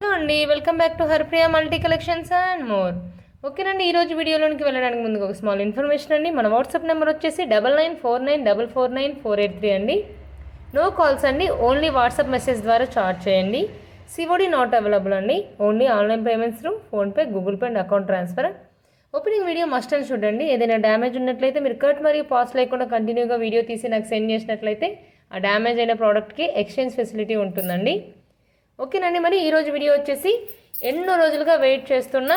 Hello అండి, welcome back to Harpriya multi collections and more. ఓకేనండి, ఈరోజు వీడియోలోనికి వెళ్ళడానికి ముందుకు ఒక స్మాల్ ఇన్ఫర్మేషన్ అండి. మన వాట్సాప్ నెంబర్ వచ్చేసి 9949449483 అండి. నో కాల్స్ అండి, ఓన్లీ వాట్సాప్ మెసేజ్ ద్వారా చార్జ్ చేయండి. సిఓడి నాట్ అవైలబుల్ అండి, only online payments through PhonePe, Google pay and account transfer. Opening video must and చూడండి. ఏదైనా డ్యామేజ్ ఉన్నట్లయితే మీరు కట్ మరియు పాస్ లేకుండా కంటిన్యూగా వీడియో తీసి నాకు సెండ్ చేసినట్లయితే ఆ డ్యామేజ్ అయిన ప్రోడక్ట్కి ఎక్స్చేంజ్ ఫెసిలిటీ ఉంటుందండి. ఓకేనండి, మరి ఈరోజు వీడియో వచ్చేసి ఎన్నో రోజులుగా వెయిట్ చేస్తున్న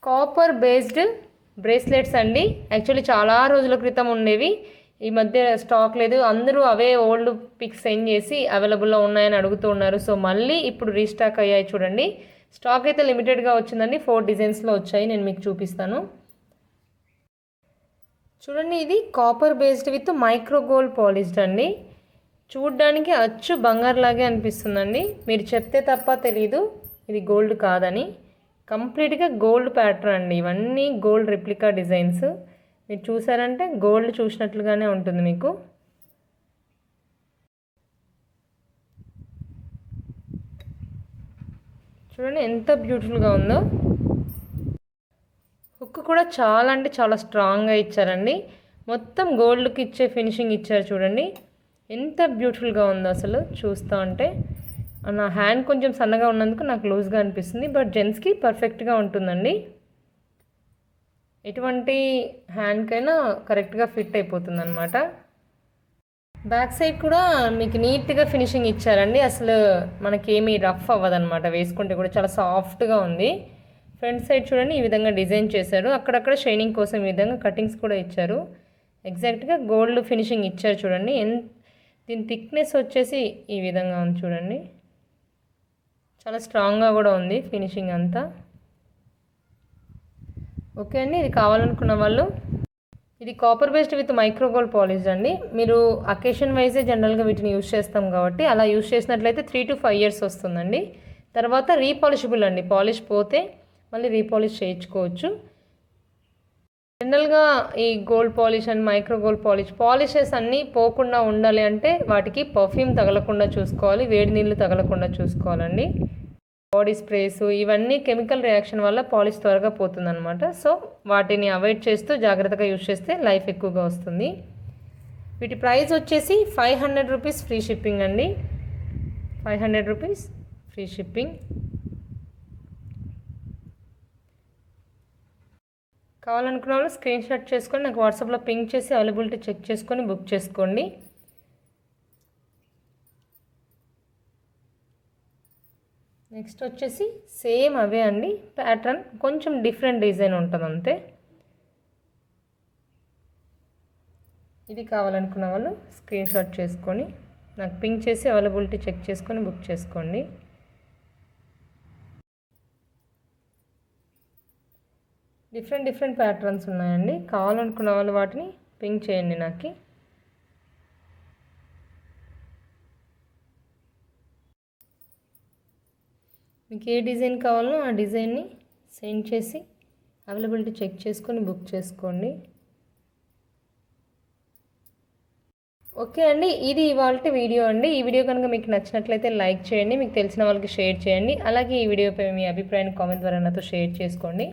కాపర్ బేస్డ్ బ్రేస్లెట్స్ అండి. యాక్చువల్లీ చాలా రోజుల క్రితం ఉండేవి, ఈ మధ్య స్టాక్ లేదు. అందరూ అవే ఓల్డ్ పిక్స్ సెండ్ చేసి అవైలబుల్లో ఉన్నాయని అడుగుతూ ఉన్నారు. సో మళ్ళీ ఇప్పుడు రీస్టాక్ అయ్యాయి చూడండి. స్టాక్ అయితే లిమిటెడ్గా వచ్చిందండి, 4 డిజైన్స్లో వచ్చాయి. నేను మీకు చూపిస్తాను చూడండి. ఇది copper based with micro gold polished అండి. చూడ్డానికి అచ్చు బంగారులాగే అనిపిస్తుందండి. మీరు చెప్తే తప్ప తెలీదు ఇది గోల్డ్ కాదని. కంప్లీట్గా గోల్డ్ ప్యాటర్న్ అండి. ఇవన్నీ గోల్డ్ రెప్లికా డిజైన్స్. మీరు చూసారంటే గోల్డ్ చూసినట్లుగానే ఉంటుంది మీకు. చూడండి ఎంత బ్యూటిఫుల్గా ఉందో. హుక్ కూడా చాలా అంటే చాలా స్ట్రాంగ్గా ఇచ్చారండి. మొత్తం గోల్డ్కి ఇచ్చే ఫినిషింగ్ ఇచ్చారు చూడండి. ఎంత బ్యూటిఫుల్గా ఉందో అసలు చూస్తూ ఉంటే. నా హ్యాండ్ కొంచెం సన్నగా ఉన్నందుకు నాకు లూజ్గా అనిపిస్తుంది, బట్ జెంట్స్కి పర్ఫెక్ట్గా ఉంటుందండి. ఎటువంటి హ్యాండ్కైనా కరెక్ట్గా ఫిట్ అయిపోతుంది అనమాట. బ్యాక్ సైడ్ కూడా మీకు నీట్గా ఫినిషింగ్ ఇచ్చారండి. అసలు మనకేమీ రఫ్ అవ్వదన్నమాట, వేసుకుంటే కూడా చాలా సాఫ్ట్గా ఉంది. ఫ్రంట్ సైడ్ చూడండి, ఈ విధంగా డిజైన్ చేశారు. అక్కడక్కడ షైనింగ్ కోసం ఈ విధంగా కటింగ్స్ కూడా ఇచ్చారు. ఎగ్జాక్ట్గా గోల్డ్ ఫినిషింగ్ ఇచ్చారు చూడండి. దీని థిక్నెస్ వచ్చేసి ఈ విధంగా ఉంది చూడండి. చాలా స్ట్రాంగ్గా కూడా ఉంది ఫినిషింగ్ అంతా. ఓకే అండి, ఇది కావాలనుకున్న వాళ్ళు, ఇది copper based with micro gold polished అండి. మీరు అకేషన్ వైజే జనరల్గా వీటిని యూజ్ చేస్తాం కాబట్టి అలా యూజ్ చేసినట్లయితే 3 to 5 years వస్తుందండి. తర్వాత రీపాలిషబుల్ అండి, పాలిష్ పోతే మళ్ళీ రీపాలిష్ చేయించుకోవచ్చు. జనరల్గా ఈ gold polish and micro gold polishes అన్నీ పోకుండా ఉండాలి అంటే వాటికి పర్ఫ్యూమ్ తగలకుండా చూసుకోవాలి, వేడి నీళ్ళు తగలకుండా చూసుకోవాలండి. బాడీ స్ప్రేస్ ఇవన్నీ కెమికల్ రియాక్షన్ వల్ల పాలిష్ త్వరగా పోతుందన్నమాట. సో వాటిని అవాయిడ్ చేస్తూ జాగ్రత్తగా యూజ్ చేస్తే లైఫ్ ఎక్కువగా వస్తుంది. వీటి ప్రైస్ వచ్చేసి 500 రూపీస్ ఫ్రీ షిప్పింగ్ అండి. 500 రూపీస్ ఫ్రీ షిప్పింగ్. కావాలనుకున్న వాళ్ళు స్క్రీన్ షాట్ చేసుకొని నాకు వాట్సాప్లో పింక్ చేసి అవైలబిలిటీ చెక్ చేసుకొని బుక్ చేసుకోండి. నెక్స్ట్ వచ్చేసి సేమ్ అవే అండి, ప్యాటర్న్ కొంచెం డిఫరెంట్ డిజైన్ ఉంటుంది అంతే. ఇది కావాలనుకున్న వాళ్ళు స్క్రీన్ షాట్ చేసుకొని నాకు పింక్ చేసి అవైలబిలిటీ చెక్ చేసుకొని బుక్ చేసుకోండి. డిఫరెంట్ ప్యాటర్న్స్ ఉన్నాయండి. కావాలనుకున్న వాళ్ళు వాటిని పింక్ చేయండి నాకు. మీకు ఏ డిజైన్ కావాలో ఆ డిజైన్ని సెండ్ చేసి అవైలబిలిటీ చెక్ చేసుకొని బుక్ చేసుకోండి. ఓకే అండి, ఇది ఇవాల్టి వీడియో అండి. ఈ వీడియో కనుక మీకు నచ్చినట్లయితే లైక్ చేయండి, మీకు తెలిసిన వాళ్ళకి షేర్ చేయండి. అలాగే ఈ వీడియోపై మీ అభిప్రాయాన్ని కామెంట్ ద్వారా నాతో షేర్ చేసుకోండి.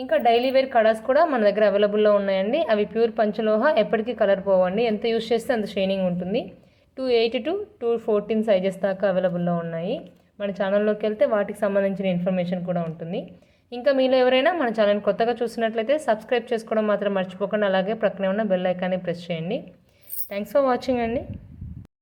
ఇంకా డైలీ వేర్ కలర్స్ కూడా మన దగ్గర అవైలబుల్లో ఉన్నాయండి. అవి ప్యూర్ పంచలోహ, ఎప్పటికీ కలర్ పోవండి. ఎంత యూజ్ చేస్తే అంత షైనింగ్ ఉంటుంది. 2/8 to 2/14 సైజెస్ దాకా అవైలబుల్లో ఉన్నాయి. మన ఛానల్లోకి వెళ్తే వాటికి సంబంధించిన ఇన్ఫర్మేషన్ కూడా ఉంటుంది. ఇంకా మీలో ఎవరైనా మన ఛానల్ కొత్తగా చూసినట్లయితే సబ్స్క్రైబ్ చేసుకోవడం మాత్రం మర్చిపోకుండా అలాగే ప్రక్కనే ఉన్న బెల్ ఐకాన్ని ప్రెస్ చేయండి. థ్యాంక్స్ ఫర్ వాచింగ్ అండి.